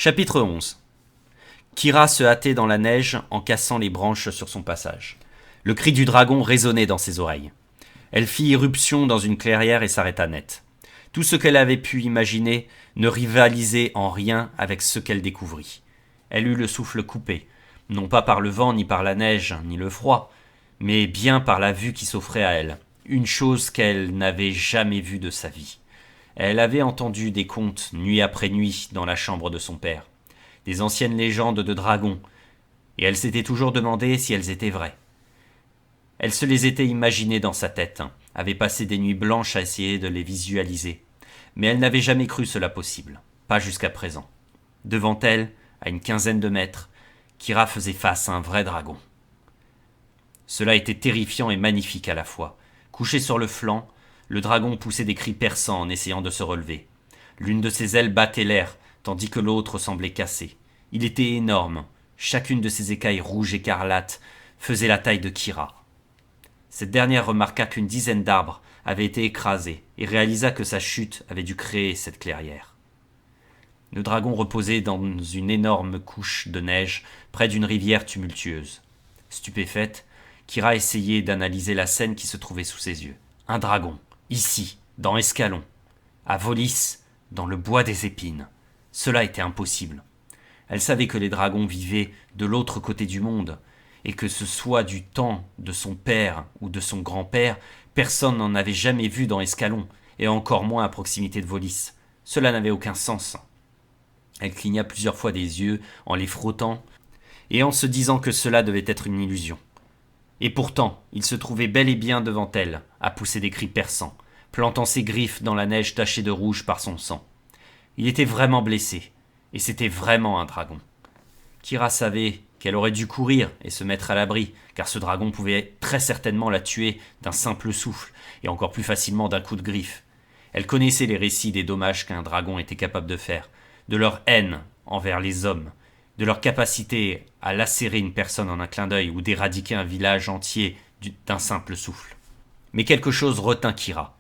Chapitre 11. Kira se hâtait dans la neige en cassant les branches sur son passage. Le cri du dragon résonnait dans ses oreilles. Elle fit irruption dans une clairière et s'arrêta net. Tout ce qu'elle avait pu imaginer ne rivalisait en rien avec ce qu'elle découvrit. Elle eut le souffle coupé, non pas par le vent, ni par la neige, ni le froid, mais bien par la vue qui s'offrait à elle, une chose qu'elle n'avait jamais vue de sa vie. Elle avait entendu des contes nuit après nuit dans la chambre de son père, des anciennes légendes de dragons, et elle s'était toujours demandé si elles étaient vraies. Elle se les était imaginées dans sa tête, avait passé des nuits blanches à essayer de les visualiser, mais elle n'avait jamais cru cela possible, pas jusqu'à présent. Devant elle, à une quinzaine de mètres, Kira faisait face à un vrai dragon. Cela était terrifiant et magnifique à la fois. Couché sur le flanc, le dragon poussait des cris perçants en essayant de se relever. L'une de ses ailes battait l'air, tandis que l'autre semblait cassée. Il était énorme. Chacune de ses écailles rouges écarlates faisait la taille de Kira. Cette dernière remarqua qu'une dizaine d'arbres avaient été écrasés et réalisa que sa chute avait dû créer cette clairière. Le dragon reposait dans une énorme couche de neige près d'une rivière tumultueuse. Stupéfaite, Kira essayait d'analyser la scène qui se trouvait sous ses yeux. Un dragon, ici, dans Escalon. À Volis, dans le bois des épines. Cela était impossible. Elle savait que les dragons vivaient de l'autre côté du monde, et que ce soit du temps de son père ou de son grand-père, personne n'en avait jamais vu dans Escalon, et encore moins à proximité de Volis. Cela n'avait aucun sens. Elle cligna plusieurs fois des yeux en les frottant, et en se disant que cela devait être une illusion. Et pourtant, il se trouvait bel et bien devant elle, à pousser des cris perçants, plantant ses griffes dans la neige tachée de rouge par son sang. Il était vraiment blessé, et c'était vraiment un dragon. Kira savait qu'elle aurait dû courir et se mettre à l'abri, car ce dragon pouvait très certainement la tuer d'un simple souffle, et encore plus facilement d'un coup de griffe. Elle connaissait les récits des dommages qu'un dragon était capable de faire, de leur haine envers les hommes, de leur capacité à lacérer une personne en un clin d'œil ou d'éradiquer un village entier d'un simple souffle. Mais quelque chose retint Kira.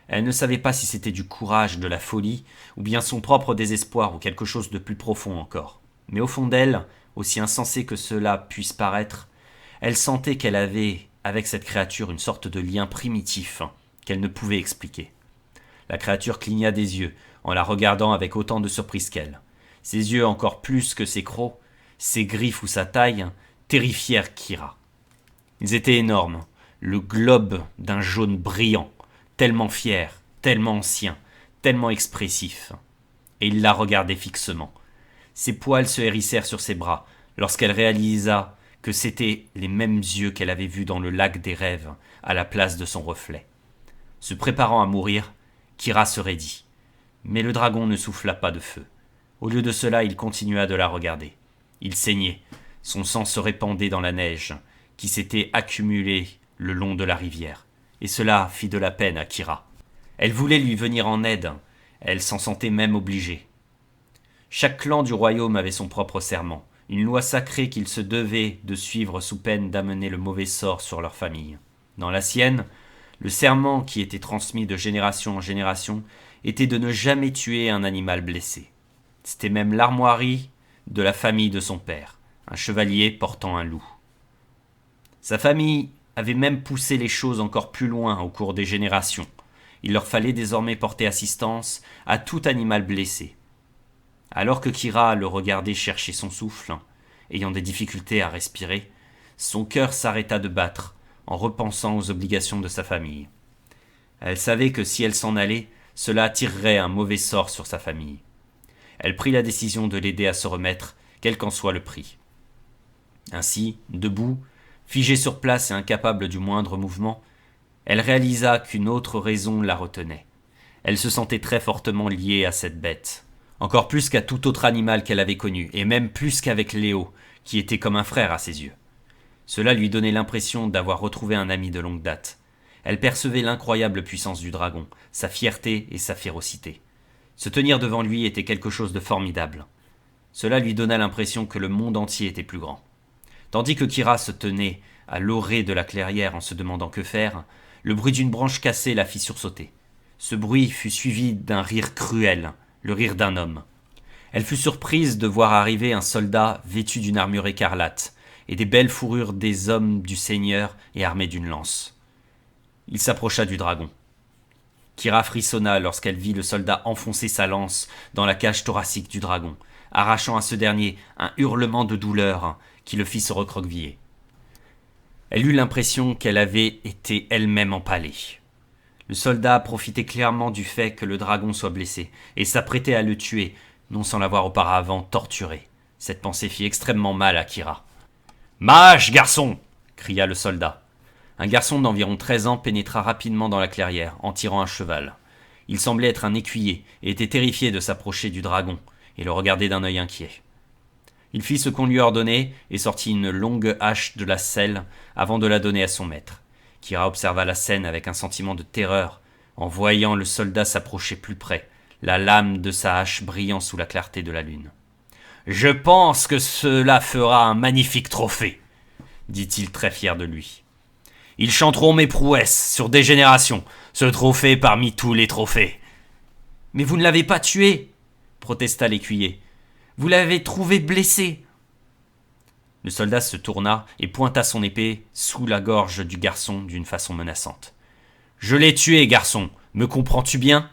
Elle ne savait pas si c'était du courage, de la folie, ou bien son propre désespoir, ou quelque chose de plus profond encore. Mais au fond d'elle, aussi insensé que cela puisse paraître, elle sentait qu'elle avait, avec cette créature, une sorte de lien primitif qu'elle ne pouvait expliquer. La créature cligna des yeux, en la regardant avec autant de surprise qu'elle. Ses yeux encore plus que ses crocs, ses griffes ou sa taille, terrifièrent Kira. Ils étaient énormes, le globe d'un jaune brillant, tellement fier, tellement ancien, tellement expressif. Et il la regardait fixement. Ses poils se hérissèrent sur ses bras, lorsqu'elle réalisa que c'étaient les mêmes yeux qu'elle avait vus dans le lac des rêves, à la place de son reflet. Se préparant à mourir, Kira se raidit. Mais le dragon ne souffla pas de feu. Au lieu de cela, il continua de la regarder. Il saignait. Son sang se répandait dans la neige, qui s'était accumulée le long de la rivière. Et cela fit de la peine à Kira. Elle voulait lui venir en aide. Elle s'en sentait même obligée. Chaque clan du royaume avait son propre serment, une loi sacrée qu'ils se devaient de suivre sous peine d'amener le mauvais sort sur leur famille. Dans la sienne, le serment qui était transmis de génération en génération était de ne jamais tuer un animal blessé. C'était même l'armoirie de la famille de son père, un chevalier portant un loup. Sa famille avait même poussé les choses encore plus loin au cours des générations. Il leur fallait désormais porter assistance à tout animal blessé. Alors que Kira le regardait chercher son souffle, ayant des difficultés à respirer, son cœur s'arrêta de battre en repensant aux obligations de sa famille. Elle savait que si elle s'en allait, cela attirerait un mauvais sort sur sa famille. Elle prit la décision de l'aider à se remettre, quel qu'en soit le prix. Ainsi, debout, figée sur place et incapable du moindre mouvement, elle réalisa qu'une autre raison la retenait. Elle se sentait très fortement liée à cette bête, encore plus qu'à tout autre animal qu'elle avait connu, et même plus qu'avec Léo, qui était comme un frère à ses yeux. Cela lui donnait l'impression d'avoir retrouvé un ami de longue date. Elle percevait l'incroyable puissance du dragon, sa fierté et sa férocité. Se tenir devant lui était quelque chose de formidable. Cela lui donna l'impression que le monde entier était plus grand. Tandis que Kira se tenait à l'orée de la clairière en se demandant que faire, le bruit d'une branche cassée la fit sursauter. Ce bruit fut suivi d'un rire cruel, le rire d'un homme. Elle fut surprise de voir arriver un soldat vêtu d'une armure écarlate et des belles fourrures des hommes du Seigneur et armé d'une lance. Il s'approcha du dragon. Kyra frissonna lorsqu'elle vit le soldat enfoncer sa lance dans la cage thoracique du dragon, arrachant à ce dernier un hurlement de douleur qui le fit se recroqueviller. Elle eut l'impression qu'elle avait été elle-même empalée. Le soldat profitait clairement du fait que le dragon soit blessé et s'apprêtait à le tuer, non sans l'avoir auparavant torturé. Cette pensée fit extrêmement mal à Kyra. « Mage, garçon !» cria le soldat. Un garçon d'environ 13 ans pénétra rapidement dans la clairière, en tirant un cheval. Il semblait être un écuyer et était terrifié de s'approcher du dragon, et le regardait d'un œil inquiet. Il fit ce qu'on lui ordonnait et sortit une longue hache de la selle avant de la donner à son maître. Kyra observa la scène avec un sentiment de terreur, en voyant le soldat s'approcher plus près, la lame de sa hache brillant sous la clarté de la lune. « Je pense que cela fera un magnifique trophée, » dit-il très fier de lui. « Ils chanteront mes prouesses sur des générations, ce trophée parmi tous les trophées. »« Mais vous ne l'avez pas tué, » protesta l'écuyer. « Vous l'avez trouvé blessé. » Le soldat se tourna et pointa son épée sous la gorge du garçon d'une façon menaçante. « Je l'ai tué, garçon, me comprends-tu bien ?»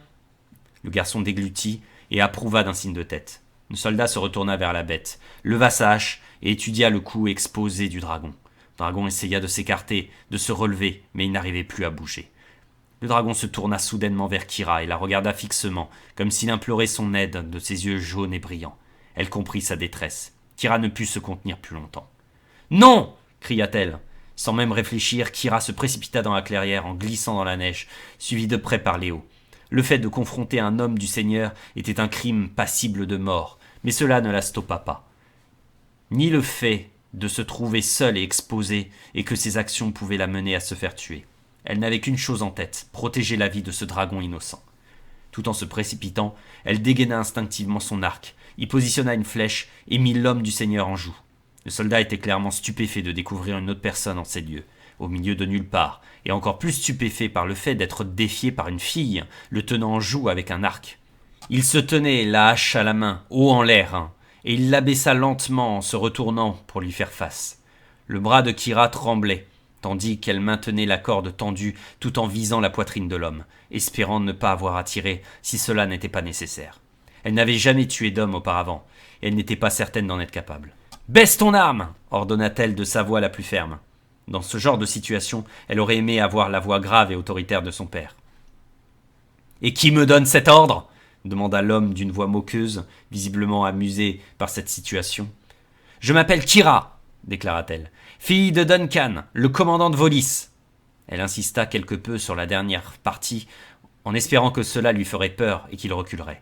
Le garçon déglutit et approuva d'un signe de tête. Le soldat se retourna vers la bête, leva sa hache et étudia le cou exposé du dragon. Le dragon essaya de s'écarter, de se relever, mais il n'arrivait plus à bouger. Le dragon se tourna soudainement vers Kyra et la regarda fixement, comme s'il implorait son aide de ses yeux jaunes et brillants. Elle comprit sa détresse. Kyra ne put se contenir plus longtemps. « Non !» cria-t-elle. Sans même réfléchir, Kyra se précipita dans la clairière en glissant dans la neige, suivie de près par Léo. Le fait de confronter un homme du Seigneur était un crime passible de mort, mais cela ne la stoppa pas. Ni le fait de se trouver seule et exposée et que ses actions pouvaient la mener à se faire tuer. Elle n'avait qu'une chose en tête, protéger la vie de ce dragon innocent. Tout en se précipitant, elle dégaina instinctivement son arc, y positionna une flèche et mit l'homme du Seigneur en joue. Le soldat était clairement stupéfait de découvrir une autre personne en ces lieux, au milieu de nulle part, et encore plus stupéfait par le fait d'être défié par une fille, le tenant en joue avec un arc. Il se tenait, la hache à la main, haut en l'air, et il l'abaissa lentement en se retournant pour lui faire face. Le bras de Kyra tremblait, tandis qu'elle maintenait la corde tendue tout en visant la poitrine de l'homme, espérant ne pas avoir à tirer si cela n'était pas nécessaire. Elle n'avait jamais tué d'homme auparavant, et elle n'était pas certaine d'en être capable. « Baisse ton arme !» ordonna-t-elle de sa voix la plus ferme. Dans ce genre de situation, elle aurait aimé avoir la voix grave et autoritaire de son père. « Et qui me donne cet ordre ?» demanda l'homme d'une voix moqueuse, visiblement amusé par cette situation. « Je m'appelle Kyra, déclara-t-elle, fille de Duncan, le commandant de Volis. » Elle insista quelque peu sur la dernière partie, en espérant que cela lui ferait peur et qu'il reculerait.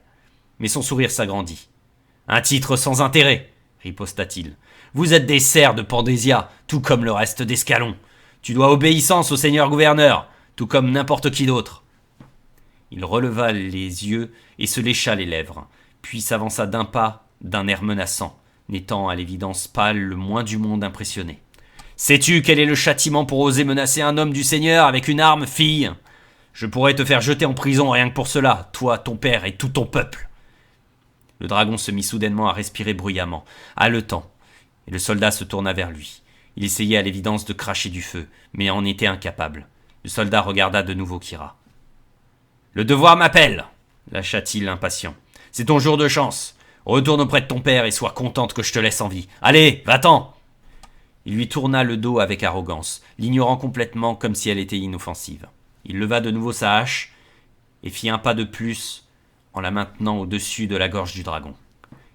Mais son sourire s'agrandit. « Un titre sans intérêt !» riposta-t-il. « Vous êtes des serfs de Pandésia, tout comme le reste d'Escalon. Tu dois obéissance au seigneur gouverneur, tout comme n'importe qui d'autre. » Il releva les yeux et se lécha les lèvres, puis s'avança d'un pas, d'un air menaçant, n'étant à l'évidence pas le moins du monde impressionné. « Sais-tu quel est le châtiment pour oser menacer un homme du Seigneur avec une arme, fille ? Je pourrais te faire jeter en prison rien que pour cela, toi, ton père et tout ton peuple. » Le dragon se mit soudainement à respirer bruyamment, haletant, et le soldat se tourna vers lui. Il essayait à l'évidence de cracher du feu, mais en était incapable. Le soldat regarda de nouveau Kyra. « Le devoir m'appelle !» lâcha-t-il impatient. « C'est ton jour de chance. Retourne auprès de ton père et sois contente que je te laisse en vie. Allez, va-t'en !» Il lui tourna le dos avec arrogance, l'ignorant complètement comme si elle était inoffensive. Il leva de nouveau sa hache et fit un pas de plus en la maintenant au-dessus de la gorge du dragon.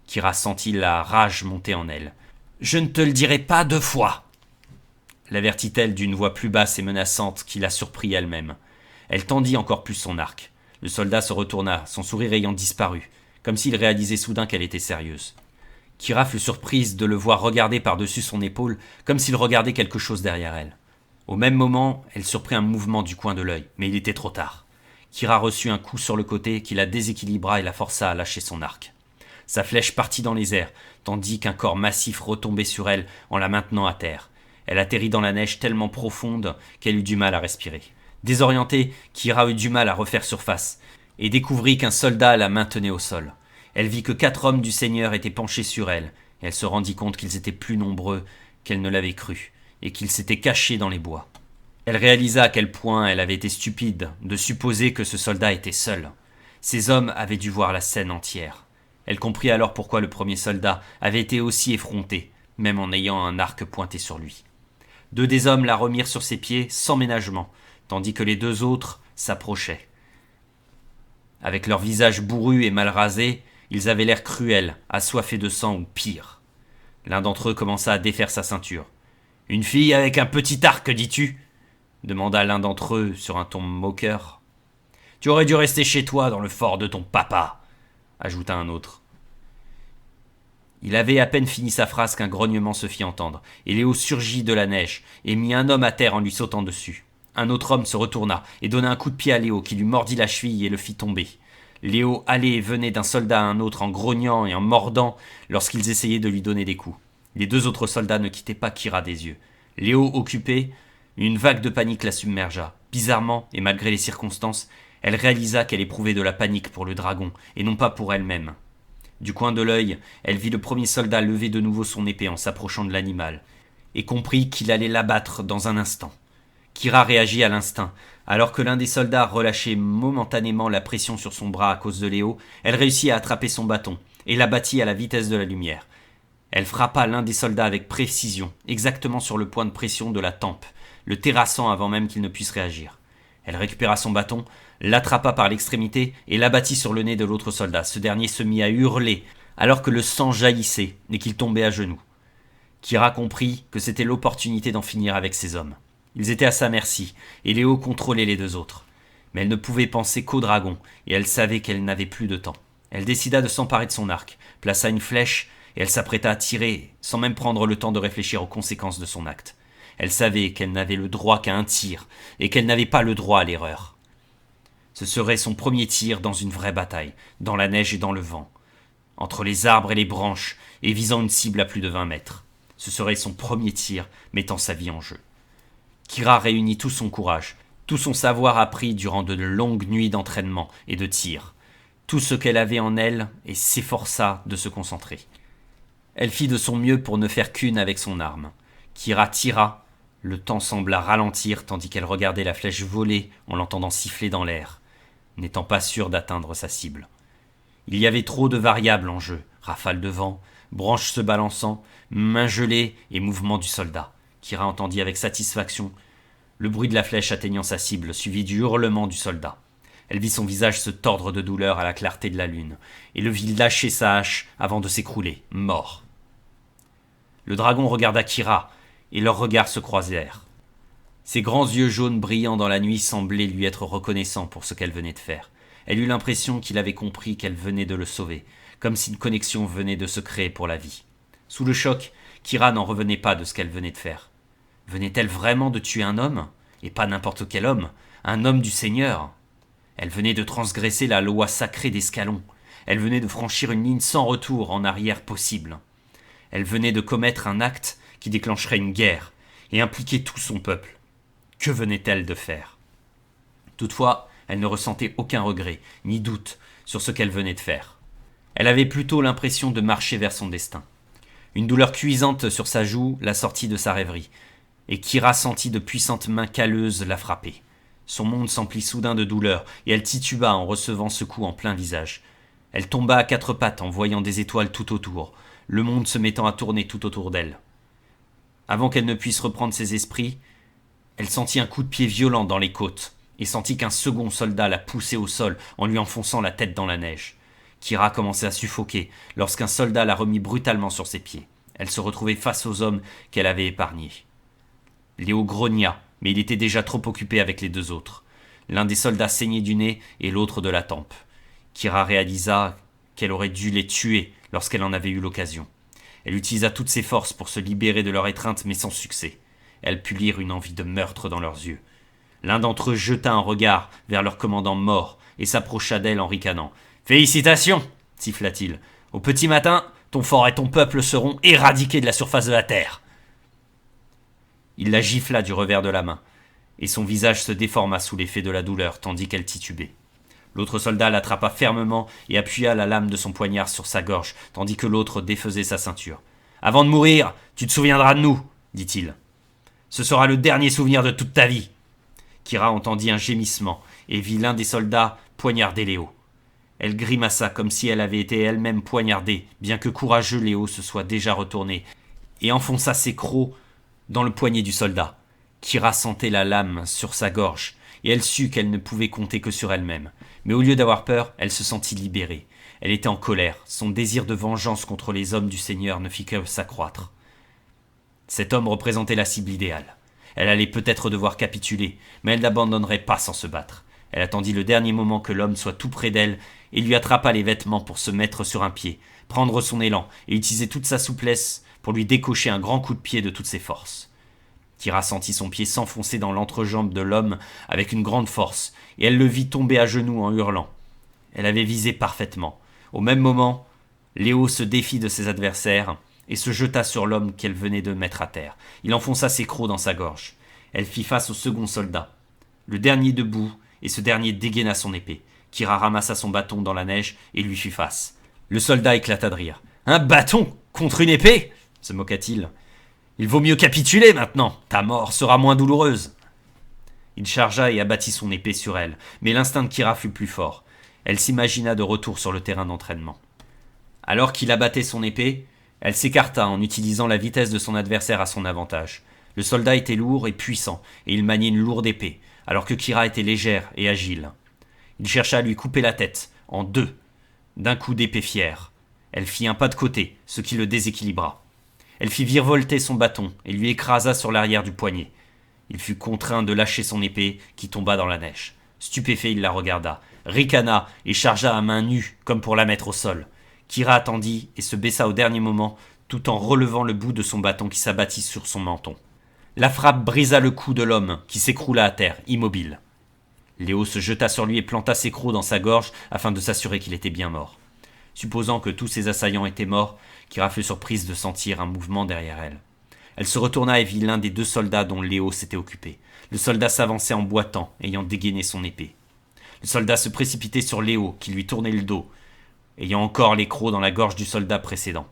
Kyra sentit la rage monter en elle. « Je ne te le dirai pas 2 fois !» l'avertit-elle d'une voix plus basse et menaçante qui la surprit elle-même. Elle tendit encore plus son arc. Le soldat se retourna, son sourire ayant disparu, comme s'il réalisait soudain qu'elle était sérieuse. Kyra fut surprise de le voir regarder par-dessus son épaule, comme s'il regardait quelque chose derrière elle. Au même moment, elle surprit un mouvement du coin de l'œil, mais il était trop tard. Kyra reçut un coup sur le côté qui la déséquilibra et la força à lâcher son arc. Sa flèche partit dans les airs, tandis qu'un corps massif retombait sur elle en la maintenant à terre. Elle atterrit dans la neige tellement profonde qu'elle eut du mal à respirer. Désorientée, Kyra eut du mal à refaire surface et découvrit qu'un soldat la maintenait au sol. Elle vit que 4 hommes du Seigneur étaient penchés sur elle, et elle se rendit compte qu'ils étaient plus nombreux qu'elle ne l'avait cru, et qu'ils s'étaient cachés dans les bois. Elle réalisa à quel point elle avait été stupide de supposer que ce soldat était seul. Ces hommes avaient dû voir la scène entière. Elle comprit alors pourquoi le premier soldat avait été aussi effronté, même en ayant un arc pointé sur lui. 2 des hommes la remirent sur ses pieds sans ménagement, tandis que les 2 autres s'approchaient. Avec leur visage bourru et mal rasé, ils avaient l'air cruels, assoiffés de sang ou pire. L'un d'entre eux commença à défaire sa ceinture. « Une fille avec un petit arc, dis-tu » demanda l'un d'entre eux sur un ton moqueur. « Tu aurais dû rester chez toi dans le fort de ton papa » ajouta un autre. Il avait à peine fini sa phrase qu'un grognement se fit entendre, et Léo surgit de la neige et mit un homme à terre en lui sautant dessus. Un autre homme se retourna et donna un coup de pied à Léo qui lui mordit la cheville et le fit tomber. Léo allait et venait d'un soldat à un autre en grognant et en mordant lorsqu'ils essayaient de lui donner des coups. Les 2 autres soldats ne quittaient pas Kira des yeux. Léo occupé, une vague de panique la submergea. Bizarrement, et malgré les circonstances, elle réalisa qu'elle éprouvait de la panique pour le dragon, et non pas pour elle-même. Du coin de l'œil, elle vit le premier soldat lever de nouveau son épée en s'approchant de l'animal, et comprit qu'il allait l'abattre dans un instant. Kira réagit à l'instinct. Alors que l'un des soldats relâchait momentanément la pression sur son bras à cause de Léo, elle réussit à attraper son bâton, et l'abattit à la vitesse de la lumière. Elle frappa l'un des soldats avec précision, exactement sur le point de pression de la tempe, le terrassant avant même qu'il ne puisse réagir. Elle récupéra son bâton, l'attrapa par l'extrémité et l'abattit sur le nez de l'autre soldat. Ce dernier se mit à hurler alors que le sang jaillissait et qu'il tombait à genoux. Kira comprit que c'était l'opportunité d'en finir avec ces hommes. Ils étaient à sa merci, et Léo contrôlait les 2 autres. Mais elle ne pouvait penser qu'au dragon, et elle savait qu'elle n'avait plus de temps. Elle décida de s'emparer de son arc, plaça une flèche, et elle s'apprêta à tirer, sans même prendre le temps de réfléchir aux conséquences de son acte. Elle savait qu'elle n'avait le droit qu'à un tir, et qu'elle n'avait pas le droit à l'erreur. Ce serait son premier tir dans une vraie bataille, dans la neige et dans le vent, entre les arbres et les branches, et visant une cible à plus de 20 mètres. Ce serait son premier tir, mettant sa vie en jeu. Kira réunit tout son courage, tout son savoir appris durant de longues nuits d'entraînement et de tir, tout ce qu'elle avait en elle, et s'efforça de se concentrer. Elle fit de son mieux pour ne faire qu'une avec son arme. Kira tira, le temps sembla ralentir tandis qu'elle regardait la flèche voler en l'entendant siffler dans l'air, n'étant pas sûre d'atteindre sa cible. Il y avait trop de variables en jeu, rafales de vent, branches se balançant, mains gelées et mouvements du soldat. Kira entendit avec satisfaction le bruit de la flèche atteignant sa cible, suivi du hurlement du soldat. Elle vit son visage se tordre de douleur à la clarté de la lune, et le vit lâcher sa hache avant de s'écrouler, mort. Le dragon regarda Kira, et leurs regards se croisèrent. Ses grands yeux jaunes brillants dans la nuit semblaient lui être reconnaissants pour ce qu'elle venait de faire. Elle eut l'impression qu'il avait compris qu'elle venait de le sauver, comme si une connexion venait de se créer pour la vie. Sous le choc, Kira n'en revenait pas de ce qu'elle venait de faire. Venait-elle vraiment de tuer un homme, et pas n'importe quel homme, un homme du Seigneur? Elle venait de transgresser la loi sacrée d'Escalon. Elle venait de franchir une ligne sans retour en arrière possible. Elle venait de commettre un acte qui déclencherait une guerre et impliquait tout son peuple. Que venait-elle de faire? Toutefois, elle ne ressentait aucun regret, ni doute sur ce qu'elle venait de faire. Elle avait plutôt l'impression de marcher vers son destin. Une douleur cuisante sur sa joue la sortit de sa rêverie, et Kira sentit de puissantes mains calleuses la frapper. Son monde s'emplit soudain de douleur, et elle tituba en recevant ce coup en plein visage. Elle tomba à 4 pattes en voyant des étoiles tout autour, le monde se mettant à tourner tout autour d'elle. Avant qu'elle ne puisse reprendre ses esprits, elle sentit un coup de pied violent dans les côtes, et sentit qu'un second soldat la poussait au sol en lui enfonçant la tête dans la neige. Kira commençait à suffoquer lorsqu'un soldat la remit brutalement sur ses pieds. Elle se retrouvait face aux hommes qu'elle avait épargnés. Léo grogna, mais il était déjà trop occupé avec les 2 autres. L'un des soldats saignait du nez et l'autre de la tempe. Kira réalisa qu'elle aurait dû les tuer lorsqu'elle en avait eu l'occasion. Elle utilisa toutes ses forces pour se libérer de leur étreinte, mais sans succès. Elle put lire une envie de meurtre dans leurs yeux. L'un d'entre eux jeta un regard vers leur commandant mort et s'approcha d'elle en ricanant. « Félicitations !» siffla-t-il. « Au petit matin, ton fort et ton peuple seront éradiqués de la surface de la terre. » Il la gifla du revers de la main, et son visage se déforma sous l'effet de la douleur tandis qu'elle titubait. L'autre soldat l'attrapa fermement et appuya la lame de son poignard sur sa gorge, tandis que l'autre défaisait sa ceinture. « Avant de mourir, tu te souviendras de nous, dit-il. Ce sera le dernier souvenir de toute ta vie. » Kira entendit un gémissement et vit l'un des soldats poignarder Léo. Elle grimaça comme si elle avait été elle-même poignardée, bien que courageux Léo se soit déjà retourné, et enfonça ses crocs dans le poignet du soldat. Kira sentait la lame sur sa gorge, et elle sut qu'elle ne pouvait compter que sur elle-même. Mais au lieu d'avoir peur, elle se sentit libérée. Elle était en colère, son désir de vengeance contre les hommes du Seigneur ne fit que s'accroître. Cet homme représentait la cible idéale. Elle allait peut-être devoir capituler, mais elle n'abandonnerait pas sans se battre. Elle attendit le dernier moment que l'homme soit tout près d'elle et lui attrapa les vêtements pour se mettre sur un pied, prendre son élan et utiliser toute sa souplesse pour lui décocher un grand coup de pied de toutes ses forces. Kira sentit son pied s'enfoncer dans l'entrejambe de l'homme avec une grande force, et elle le vit tomber à genoux en hurlant. Elle avait visé parfaitement. Au même moment, Léo se défit de ses adversaires et se jeta sur l'homme qu'elle venait de mettre à terre. Il enfonça ses crocs dans sa gorge. Elle fit face au second soldat. Le dernier debout, et ce dernier dégaina son épée. Kira ramassa son bâton dans la neige et lui fit face. Le soldat éclata de rire. « Un bâton contre une épée ?» se moqua-t-il. « Il vaut mieux capituler maintenant, ta mort sera moins douloureuse. » Il chargea et abattit son épée sur elle, mais l'instinct de Kira fut plus fort. Elle s'imagina de retour sur le terrain d'entraînement. Alors qu'il abattait son épée, elle s'écarta en utilisant la vitesse de son adversaire à son avantage. Le soldat était lourd et puissant, et il maniait une lourde épée, alors que Kira était légère et agile. Il chercha à lui couper la tête, en deux, d'un coup d'épée fière. Elle fit un pas de côté, ce qui le déséquilibra. Elle fit virevolter son bâton et lui écrasa sur l'arrière du poignet. Il fut contraint de lâcher son épée, qui tomba dans la neige. Stupéfait, il la regarda, ricana et chargea à main nue, comme pour la mettre au sol. Kira attendit et se baissa au dernier moment, tout en relevant le bout de son bâton qui s'abattit sur son menton. La frappe brisa le cou de l'homme, qui s'écroula à terre, immobile. Léo se jeta sur lui et planta ses crocs dans sa gorge afin de s'assurer qu'il était bien mort. Supposant que tous ses assaillants étaient morts, Kira fut surprise de sentir un mouvement derrière elle. Elle se retourna et vit l'un des deux soldats dont Léo s'était occupé. Le soldat s'avançait en boitant, ayant dégainé son épée. Le soldat se précipitait sur Léo, qui lui tournait le dos, ayant encore les crocs dans la gorge du soldat précédent.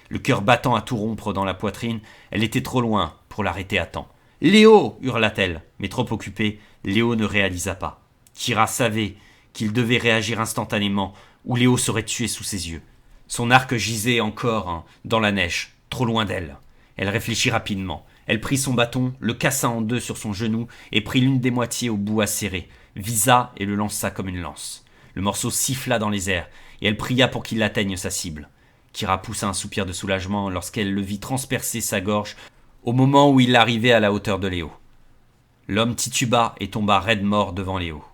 Le cœur battant à tout rompre dans la poitrine, elle était trop loin pour l'arrêter à temps. « Léo !» hurla-t-elle, mais trop occupée, Léo ne réalisa pas. Kira savait qu'il devait réagir instantanément, ou Léo serait tué sous ses yeux. Son arc gisait encore dans la neige, trop loin d'elle. Elle réfléchit rapidement. Elle prit son bâton, le cassa en deux sur son genou et prit l'une des moitiés au bout acéré, visa et le lança comme une lance. Le morceau siffla dans les airs, et elle pria pour qu'il atteigne sa cible. Kira poussa un soupir de soulagement lorsqu'elle le vit transpercer sa gorge au moment où il arrivait à la hauteur de Léo. L'homme tituba et tomba raide mort devant Léo.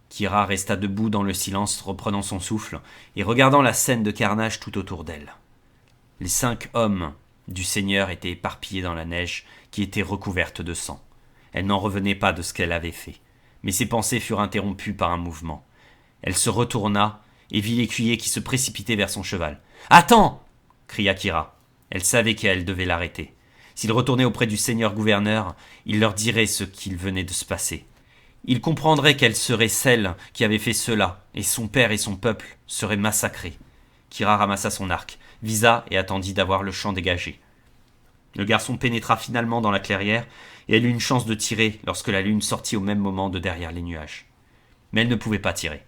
Kira resta debout dans le silence, reprenant son souffle et regardant la scène de carnage tout autour d'elle. Les 5 hommes du Seigneur étaient éparpillés dans la neige qui était recouverte de sang. Elle n'en revenait pas de ce qu'elle avait fait, mais ses pensées furent interrompues par un mouvement. Elle se retourna et vit l'écuyer qui se précipitait vers son cheval. « Attends !» cria Kira. Elle savait qu'elle devait l'arrêter. S'il retournait auprès du seigneur gouverneur, il leur dirait ce qu'il venait de se passer. Il comprendrait qu'elle serait celle qui avait fait cela, et son père et son peuple seraient massacrés. Kira ramassa son arc, visa et attendit d'avoir le champ dégagé. Le garçon pénétra finalement dans la clairière, et elle eut une chance de tirer lorsque la lune sortit au même moment de derrière les nuages. Mais elle ne pouvait pas tirer.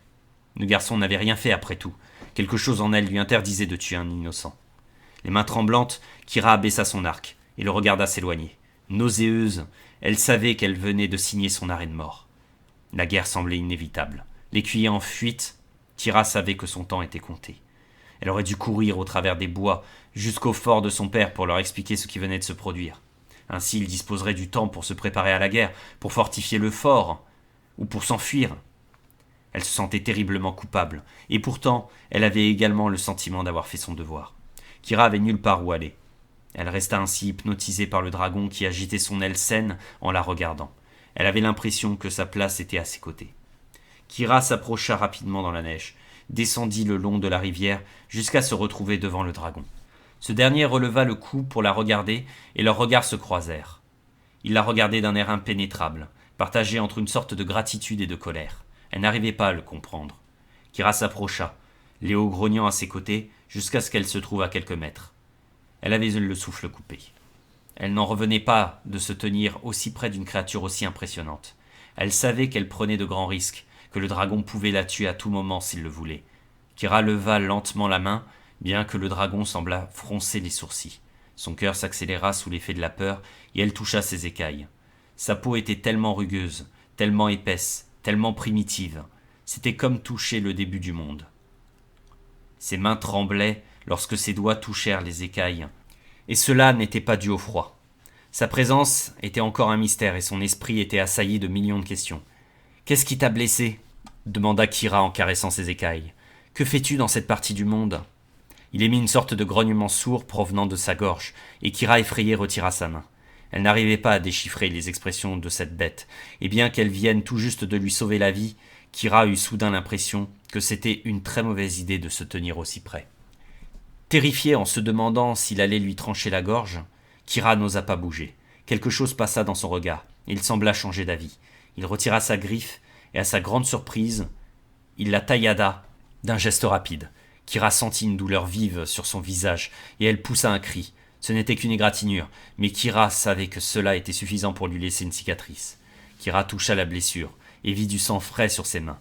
Le garçon n'avait rien fait après tout. Quelque chose en elle lui interdisait de tuer un innocent. Les mains tremblantes, Kira abaissa son arc et le regarda s'éloigner. Nauséeuse, elle savait qu'elle venait de signer son arrêt de mort. La guerre semblait inévitable. L'écuyer en fuite, Kira savait que son temps était compté. Elle aurait dû courir au travers des bois jusqu'au fort de son père pour leur expliquer ce qui venait de se produire. Ainsi, il disposerait du temps pour se préparer à la guerre, pour fortifier le fort, ou pour s'enfuir. Elle se sentait terriblement coupable, et pourtant, elle avait également le sentiment d'avoir fait son devoir. Kira avait nulle part où aller. Elle resta ainsi hypnotisée par le dragon qui agitait son aile saine en la regardant. Elle avait l'impression que sa place était à ses côtés. Kira s'approcha rapidement dans la neige, descendit le long de la rivière jusqu'à se retrouver devant le dragon. Ce dernier releva le cou pour la regarder et leurs regards se croisèrent. Il la regardait d'un air impénétrable, partagé entre une sorte de gratitude et de colère. Elle n'arrivait pas à le comprendre. Kira s'approcha, Léo grognant à ses côtés, jusqu'à ce qu'elle se trouve à quelques mètres. Elle avait le souffle coupé. Elle n'en revenait pas de se tenir aussi près d'une créature aussi impressionnante. Elle savait qu'elle prenait de grands risques, que le dragon pouvait la tuer à tout moment s'il le voulait. Kira leva lentement la main, bien que le dragon semblât froncer les sourcils. Son cœur s'accéléra sous l'effet de la peur, et elle toucha ses écailles. Sa peau était tellement rugueuse, tellement épaisse, tellement primitive. C'était comme toucher le début du monde. Ses mains tremblaient lorsque ses doigts touchèrent les écailles. Et cela n'était pas dû au froid. Sa présence était encore un mystère et son esprit était assailli de millions de questions. « Qu'est-ce qui t'a blessé ?» demanda Kira en caressant ses écailles. « Que fais-tu dans cette partie du monde ?» Il émit une sorte de grognement sourd provenant de sa gorge, et Kira effrayée retira sa main. Elle n'arrivait pas à déchiffrer les expressions de cette bête, et bien qu'elle vienne tout juste de lui sauver la vie, Kira eut soudain l'impression que c'était une très mauvaise idée de se tenir aussi près. Terrifié en se demandant s'il allait lui trancher la gorge, Kira n'osa pas bouger. Quelque chose passa dans son regard, et il sembla changer d'avis. Il retira sa griffe, et à sa grande surprise, il la taillada d'un geste rapide. Kira sentit une douleur vive sur son visage, et elle poussa un cri. Ce n'était qu'une égratignure, mais Kira savait que cela était suffisant pour lui laisser une cicatrice. Kira toucha la blessure, et vit du sang frais sur ses mains.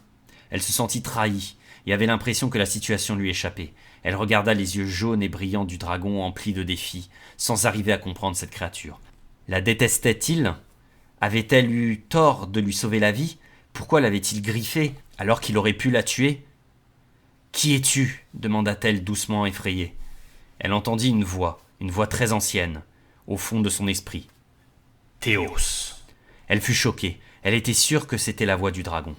Elle se sentit trahie, et avait l'impression que la situation lui échappait. Elle regarda les yeux jaunes et brillants du dragon emplis de défis, sans arriver à comprendre cette créature. La détestait-il ? Avait-elle eu tort de lui sauver la vie ? Pourquoi l'avait-il griffée alors qu'il aurait pu la tuer ? « Qui es-tu » demanda-t-elle doucement effrayée. Elle entendit une voix très ancienne, au fond de son esprit. « Théos !» Elle fut choquée, elle était sûre que c'était la voix du dragon.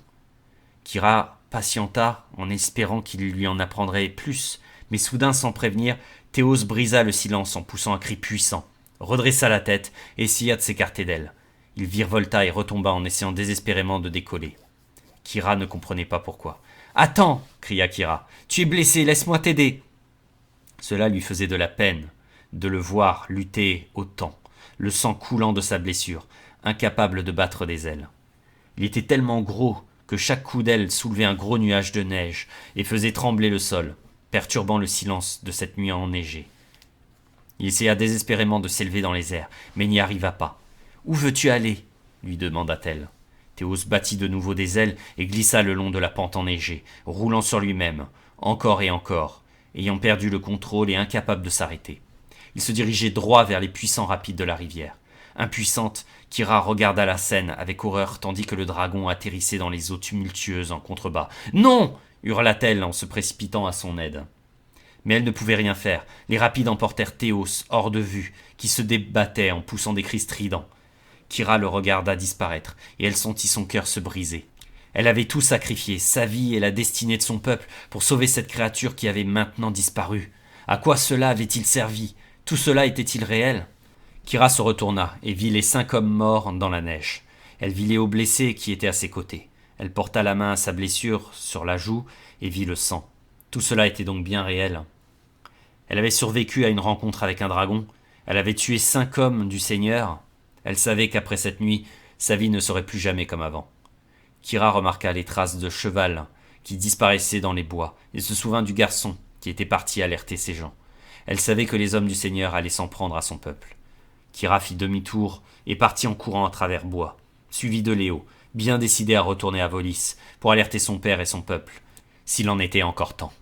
Kira patienta en espérant qu'il lui en apprendrait plus, mais soudain, sans prévenir, Théos brisa le silence en poussant un cri puissant, redressa la tête et essaya de s'écarter d'elle. Il virevolta et retomba en essayant désespérément de décoller. Kira ne comprenait pas pourquoi. « Attends !» cria Kira. « Tu es blessé, laisse-moi t'aider !» Cela lui faisait de la peine de le voir lutter autant, le sang coulant de sa blessure, incapable de battre des ailes. Il était tellement gros que chaque coup d'aile soulevait un gros nuage de neige et faisait trembler le sol, perturbant le silence de cette nuit enneigée. Il essaya désespérément de s'élever dans les airs, mais n'y arriva pas. « Où veux-tu aller ?» lui demanda-t-elle. Théos battit de nouveau des ailes et glissa le long de la pente enneigée, roulant sur lui-même, encore et encore, ayant perdu le contrôle et incapable de s'arrêter. Il se dirigeait droit vers les puissants rapides de la rivière. Impuissante, Kira regarda la scène avec horreur tandis que le dragon atterrissait dans les eaux tumultueuses en contrebas. « Non !» hurla-t-elle en se précipitant à son aide. Mais elle ne pouvait rien faire. Les rapides emportèrent Théos, hors de vue, qui se débattait en poussant des cris stridents. Kira le regarda disparaître, et elle sentit son cœur se briser. Elle avait tout sacrifié, sa vie et la destinée de son peuple, pour sauver cette créature qui avait maintenant disparu. À quoi cela avait-il servi ? Tout cela était-il réel ? Kira se retourna et vit les 5 hommes morts dans la neige. Elle vit Léo blessé qui était à ses côtés. Elle porta la main à sa blessure sur la joue et vit le sang. Tout cela était donc bien réel. Elle avait survécu à une rencontre avec un dragon. Elle avait tué 5 hommes du Seigneur. Elle savait qu'après cette nuit, sa vie ne serait plus jamais comme avant. Kira remarqua les traces de cheval qui disparaissaient dans les bois et se souvint du garçon qui était parti alerter ses gens. Elle savait que les hommes du Seigneur allaient s'en prendre à son peuple. Kira fit demi-tour et partit en courant à travers bois, suivi de Léo, bien décidé à retourner à Volis pour alerter son père et son peuple, s'il en était encore temps.